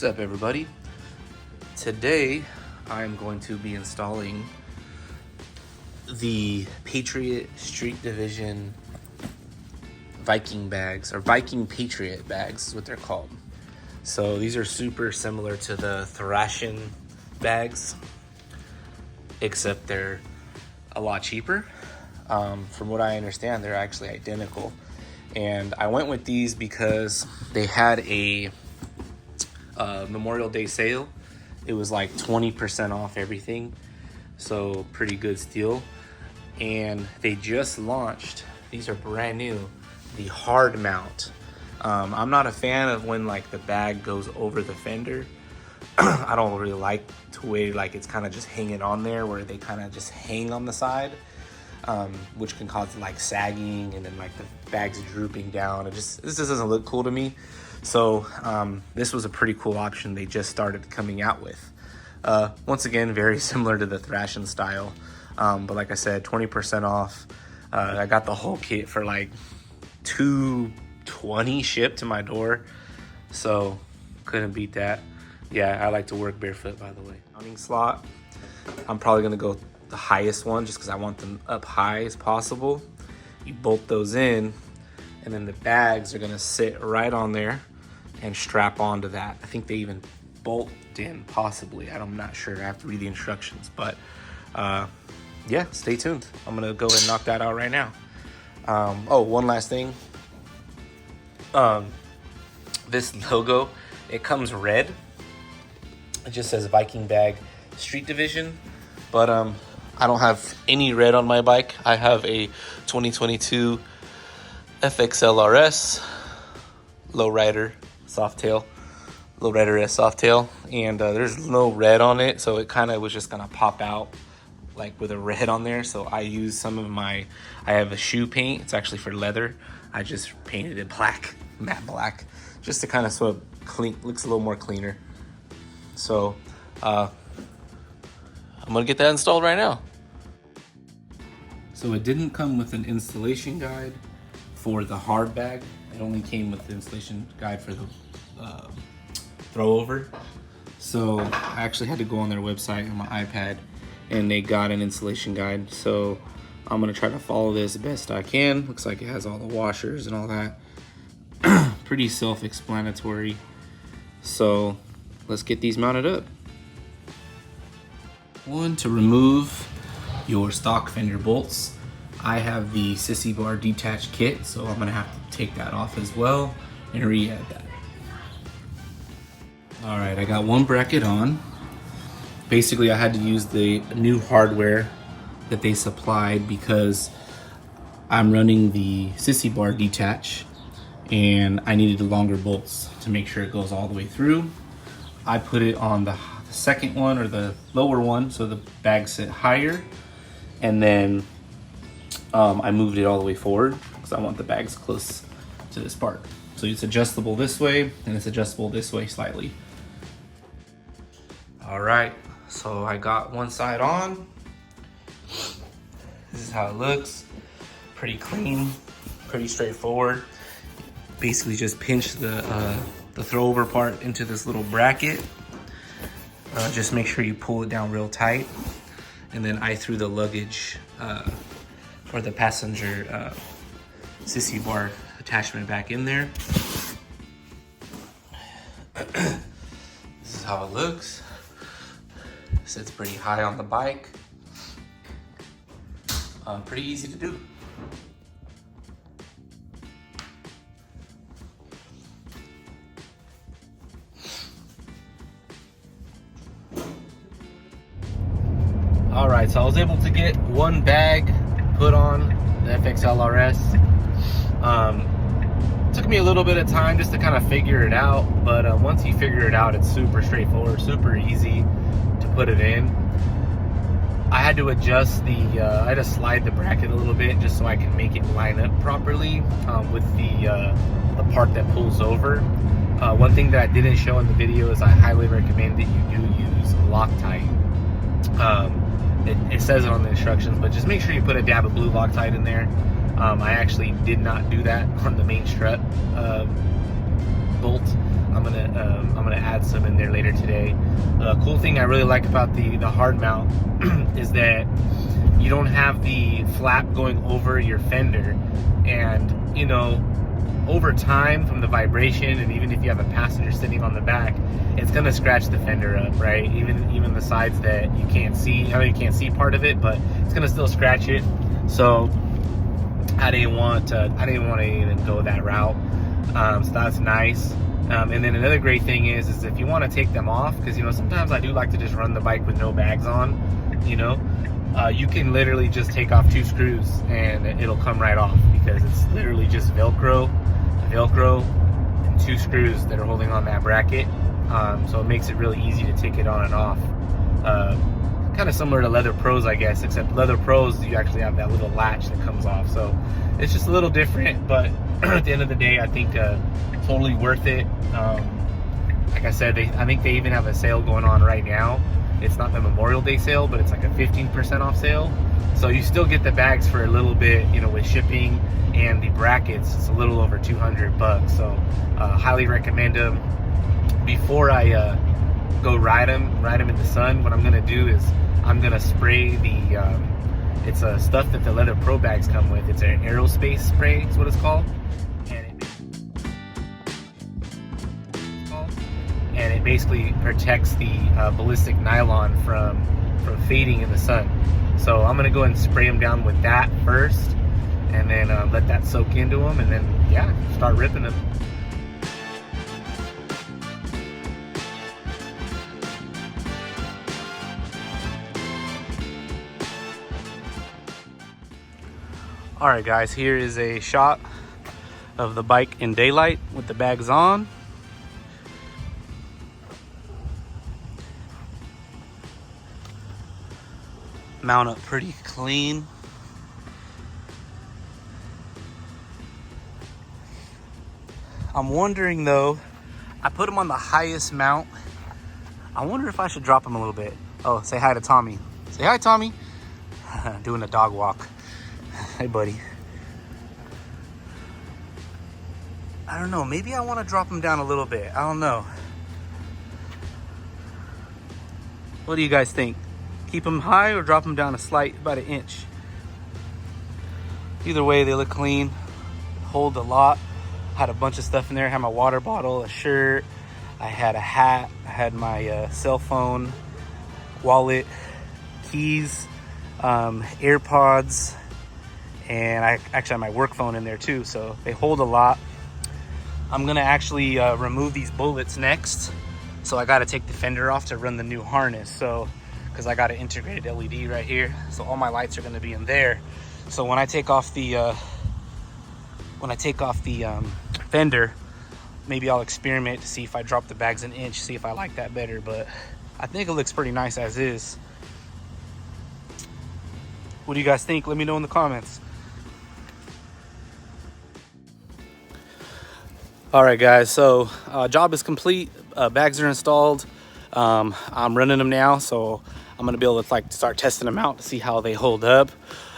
What's up, everybody? Today I'm going to be installing the Patriot Street Division Viking bags, or Viking Patriot bags is what they're called. So these are super similar to the Thrashin bags, except they're a lot cheaper. From what I understand, they're actually identical. And I went with these because they had a Memorial Day sale. It was like 20% off everything, so pretty good steal. And they just launched, these are brand new, the hard mount. I'm not a fan of when like the bag goes over the fender. I don't really like to way like it's kind of just hanging on there, where they kind of just hang on the side, which can cause like sagging and then like the bag's drooping down. This just doesn't look cool to me. So this was a pretty cool option they just started coming out with. Once again, very similar to the Thrashin style, but like I said, 20% off. I got the whole kit for like $220 shipped to my door, so couldn't beat that. Yeah, I like to work barefoot, by the way. Mounting slot, I'm probably gonna go the highest one just because I want them up high as possible. You bolt those in, and then the bags are gonna sit right on there and strap onto that. I think they even bolt in, possibly. I'm not sure. I have to read the instructions, but yeah, stay tuned. I'm gonna go ahead and knock that out right now. Oh, one last thing. This logo, it comes red. It just says Viking Bag Street Division, but I don't have any red on my bike. I have a 2022 FXLRS Lowrider Softail, Lowrider S Softail, and there's no red on it, so it kind of was just gonna pop out like with a red on there. So I use some of I have a shoe paint. It's actually for leather. I just painted it black, matte black, just to kind of sort of clean, looks a little more cleaner. So I'm gonna get that installed right now. So it didn't come with an installation guide for the hard bag. It only came with the installation guide for the throw over. So I actually had to go on their website on my iPad, and they got an installation guide. So I'm gonna try to follow this best I can. Looks like it has all the washers and all that. Pretty self-explanatory. So let's get these mounted up. One, to remove your stock fender bolts, I have the sissy bar detached kit, so I'm gonna have to take that off as well and re-add that. All right, I got one bracket on. Basically, I had to use the new hardware that they supplied because I'm running the sissy bar detach, and I needed the longer bolts to make sure it goes all the way through. I put it on the second one, or the lower one, so the bags sit higher, and then I moved it all the way forward because I want the bags close to this part. So it's adjustable this way, and it's adjustable this way slightly. All right, so I got one side on. This is how it looks. Pretty clean, pretty straightforward. Basically just pinch the throw over part into this little bracket. Just make sure you pull it down real tight. And then I threw the luggage or the passenger sissy bar attachment back in there. This is how it looks. Sits pretty high on the bike. Pretty easy to do. All right, so I was able to get one bag put on the FXLRS. Took me a little bit of time just to kind of figure it out, but once you figure it out, it's super straightforward, super easy to put it in. I had to adjust I had to slide the bracket a little bit just so I can make it line up properly with the part that pulls over. One thing that I didn't show in the video is I highly recommend that you do use Loctite. It says it on the instructions, but just make sure you put a dab of blue Loctite in there. I actually did not do that on the main strut bolt. I'm gonna add some in there later today. The cool thing I really like about the hard mount is that you don't have the flap going over your fender, and you know, over time from the vibration, and even if you have a passenger sitting on the back, it's gonna scratch the fender up, right? Even the sides that you can't see. I mean, you can't see part of it, but it's gonna still scratch it. So I didn't want to even go that route. So that's nice. And then another great thing is if you want to take them off, because you know, sometimes I do like to just run the bike with no bags on, you know, you can literally just take off 2 screws and it'll come right off, because it's literally just Velcro and 2 screws that are holding on that bracket. So it makes it really easy to take it on and off. Kind of similar to Leather Pros, I guess, except Leather Pros, you actually have that little latch that comes off. So it's just a little different, but at the end of the day, I think totally worth it. Like I said, I think they even have a sale going on right now. It's not the Memorial Day sale, but it's like a 15% off sale. So you still get the bags for a little bit, you know, with shipping, and the brackets, it's a little over 200 bucks. So highly recommend them. Before I go ride them in the sun, what I'm gonna do is I'm gonna spray the it's a stuff that the Leather Pro bags come with. It's an aerospace spray, is what it's called, and it basically protects the ballistic nylon from fading in the sun. So I'm gonna go ahead and spray them down with that first, and then let that soak into them, and then yeah, start ripping them. All right, guys, here is a shot of the bike in daylight with the bags on. Mount up pretty clean. I'm wondering though, I put them on the highest mount. I wonder if I should drop them a little bit. Oh, say hi to Tommy. Say hi, Tommy. Doing a dog walk. Hey, buddy. I don't know, maybe I want to drop them down a little bit. I don't know. What do you guys think? Keep them high or drop them down a slight, about 1 inch? Either way, they look clean, hold a lot. Had a bunch of stuff in there. I had my water bottle, a shirt, I had a hat, I had my cell phone, wallet, keys, AirPods, and I actually have my work phone in there too, so they hold a lot. I'm gonna actually remove these bullets next, so I gotta take the fender off to run the new harness. So, because I got an integrated LED right here, so all my lights are gonna be in there. So when I take off the fender, maybe I'll experiment to see if I drop the bags 1 inch, see if I like that better. But I think it looks pretty nice as is. What do you guys think? Let me know in the comments. All right, guys, so job is complete. Bags are installed. I'm running them now, so I'm gonna be able to start testing them out to see how they hold up.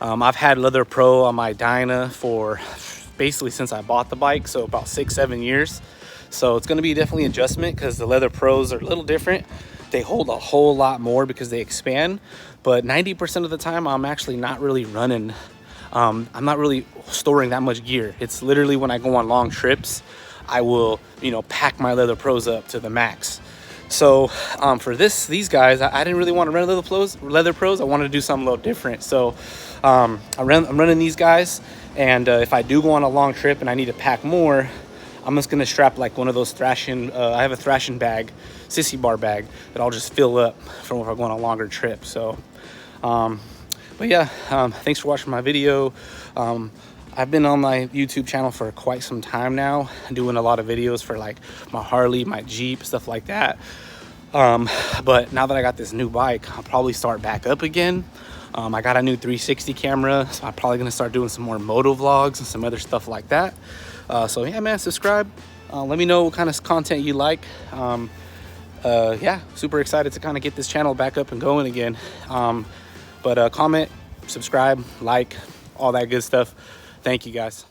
I've had Leather Pro on my Dyna for basically since I bought the bike, so about 6-7 years. So it's gonna be definitely an adjustment, because the Leather Pros are a little different. They hold a whole lot more because they expand, but 90% of the time I'm actually not really running. I'm not really storing that much gear. It's literally when I go on long trips, I will, you know, pack my Leather Pros up to the max. So for these guys, I didn't really want to run Leather Pros. I wanted to do something a little different. So I'm running these guys, and if I do go on a long trip and I need to pack more, I'm just gonna strap like one of those thrashing. I have a thrashing bag, sissy bar bag, that I'll just fill up from if I go on a longer trip. So, but yeah, thanks for watching my video. I've been on my YouTube channel for quite some time now, doing a lot of videos for like my Harley, my Jeep, stuff like that. But now that I got this new bike, I'll probably start back up again. I got a new 360 camera, so I'm probably gonna start doing some more moto vlogs and some other stuff like that. So yeah, man, subscribe. Let me know what kind of content you like. Yeah, super excited to kind of get this channel back up and going again. But comment, subscribe, like, all that good stuff. Thank you, guys.